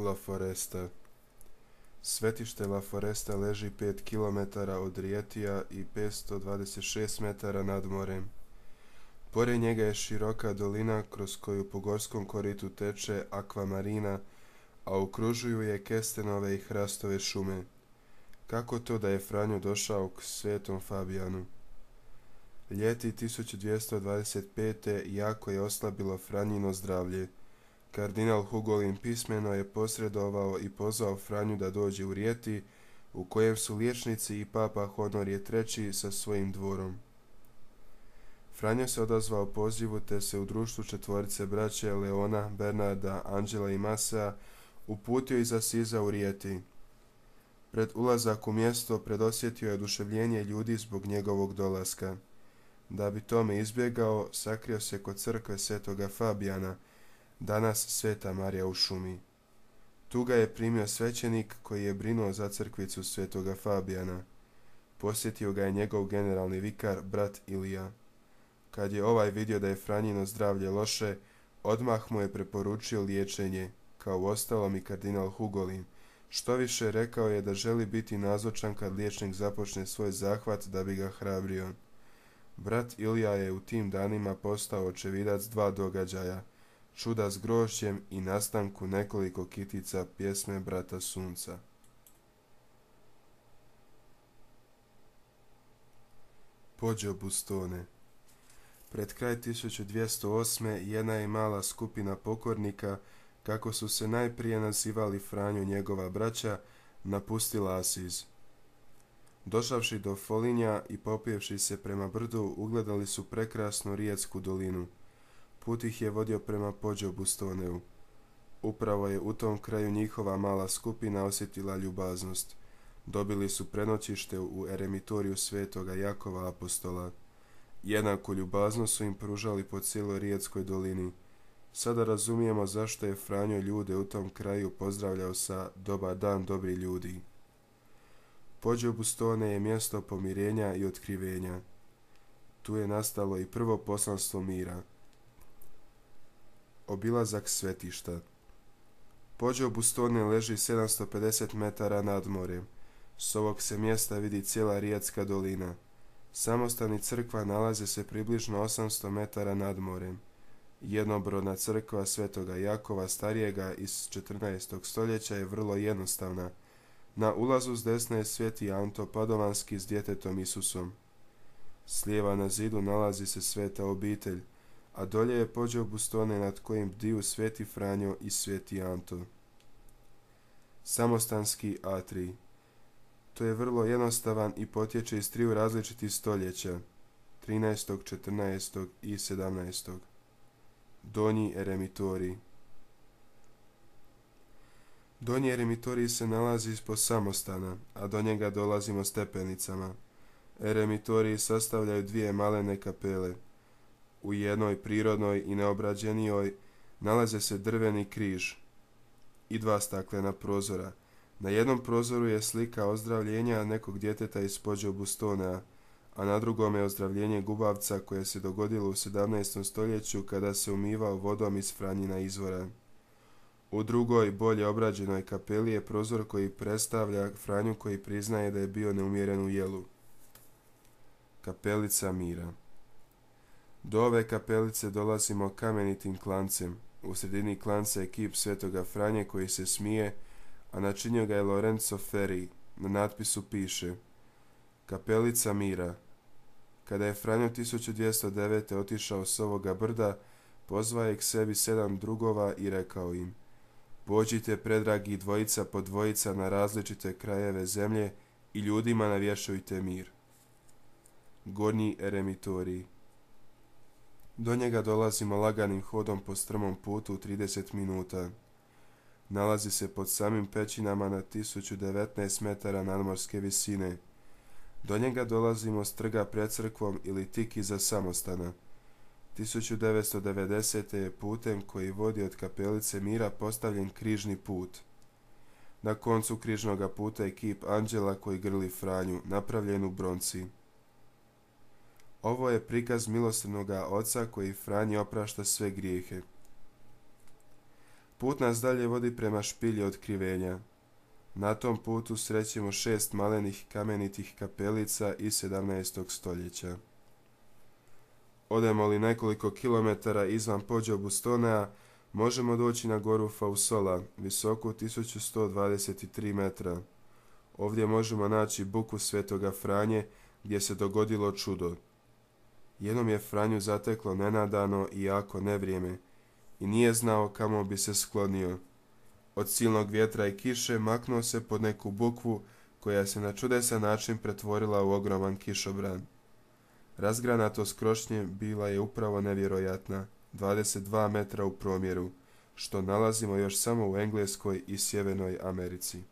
La Foresta. Svetište La Foresta leži 5 km od Rijetija i 526 metara nad morem. Pored njega je široka dolina kroz koju po gorskom koritu teče Akvamarina, a okružuju je kestenove i hrastove šume. Kako to da je Franjo došao k Svetom Fabijanu? Ljeti 1225. jako je oslabilo Franjino zdravlje. Kardinal Hugolin pismeno je posredovao i pozvao Franju da dođe u Rijeti, u kojem su liječnici i papa Honorije III sa svojim dvorom. Franjo se odazvao pozivu te se u društvu četvorice braće Leona, Bernarda, Anđela i Masea uputio iz Asiza u Rijeti. Pred ulazak u mjesto predosjetio je oduševljenje ljudi zbog njegovog dolaska. Da bi tome izbjegao, sakrio se kod crkve Svetoga Fabijana, danas Sveta Marija u šumi. Tu ga je primio svećenik koji je brinuo za crkvicu Svetoga Fabijana. Posjetio ga je njegov generalni vikar, brat Ilija. Kad je ovaj vidio da je Franjino zdravlje loše, odmah mu je preporučio liječenje, kao uostalom i kardinal Hugolin. Što više, rekao je da želi biti nazočan kad liječnik započne svoj zahvat da bi ga hrabrio. Brat Ilija je u tim danima postao očevidac dva događaja, čuda s grožđem i nastanku nekoliko kitica pjesme brata Sunca. Poggio Bustone. Pred kraj 1208. jedna je mala skupina pokornika, kako su se najprije nazivali Franjo njegova braća, napustila Asiz. Došavši do Folinja i popijevši se prema brdu, ugledali su prekrasnu Rijetsku dolinu. Put ih je vodio prema Poggio Bustoneu. Upravo je u tom kraju njihova mala skupina osjetila ljubaznost. Dobili su prenoćište u eremitoriju Svetoga Jakova Apostola. Jednaku ljubaznost su im pružali po cijeloj Rijetskoj dolini. Sada razumijemo zašto je Franjo ljude u tom kraju pozdravljao sa dobar dan, dobri ljudi. Poggio Bustone je mjesto pomirenja i otkrivenja. Tu je nastalo i prvo poslanstvo mira. Obilazak svetišta. Poggio Bustone leži 750 metara nad morem. S ovog se mjesta vidi cijela Rijetska dolina. Samostan i crkva nalaze se približno 800 metara nad morem. Jednobrodna crkva Svetoga Jakova starijega iz 14. stoljeća je vrlo jednostavna. Na ulazu s desne je sveti Anto Padovanski s djetetom Isusom. Slijeva na zidu nalazi se sveta obitelj, a dolje je Poggio Bustone nad kojim bdiju sveti Franjo i sveti Anto. Samostanski atrij. To je vrlo jednostavan i potječe iz triju različitih stoljeća, 13., 14. i 17. Donji eremitorij. Donji eremitorij se nalazi ispod samostana, a do njega dolazimo stepenicama. Eremitoriji sastavljaju dvije malene kapele. U jednoj prirodnoj i neobrađenijoj nalaze se drveni križ i dva staklena prozora. Na jednom prozoru je slika ozdravljenja nekog djeteta iz Poggio Bustonea, a na drugom je ozdravljenje gubavca koje se dogodilo u 17. stoljeću kada se umivao vodom iz Franjina izvora. U drugoj, bolje obrađenoj kapeli je prozor koji predstavlja Franju koji priznaje da je bio neumjeren u jelu. Kapelica mira. Do ove kapelice dolazimo kamenitim klancem. U sredini klanca je kip Svetoga Franje koji se smije, a načinio ga je Lorenzo Ferri. Na natpisu piše: Kapelica mira. Kada je Franjo 1209. otišao s ovoga brda, pozvao je k sebi 7 drugova i rekao im: Pođite, predragi, dvojica po dvojica na različite krajeve zemlje i ljudima navješujte mir. Gornji eremitorij. Do njega dolazimo laganim hodom po strmom putu u 30 minuta. Nalazi se pod samim pećinama na 1019 metara nadmorske visine. Do njega dolazimo s trga pred crkvom ili tik iza samostana. 1990. je putem koji vodi od kapelice mira postavljen križni put. Na koncu križnoga puta je kip anđela koji grli Franju, napravljen u bronci. Ovo je prikaz milosrdnoga Oca koji Franji oprašta sve grijehe. Put nas dalje vodi prema špilji otkrivenja. Na tom putu srećemo 6 malenih kamenitih kapelica iz 17. stoljeća. Odemo li nekoliko kilometara izvan Poggio Bustonea, možemo doći na goru Fausola, visoku 1123 metra. Ovdje možemo naći buku Svetoga Franje, gdje se dogodilo čudo. Jednom je Franju zateklo nenadano i jako nevrijeme i nije znao kamo bi se sklonio. Od silnog vjetra i kiše maknuo se pod neku bukvu koja se na čudesan način pretvorila u ogroman kišobran. Razgranatost krošnje bila je upravo nevjerojatna, 22 metra u promjeru, što nalazimo još samo u Engleskoj i Sjevernoj Americi.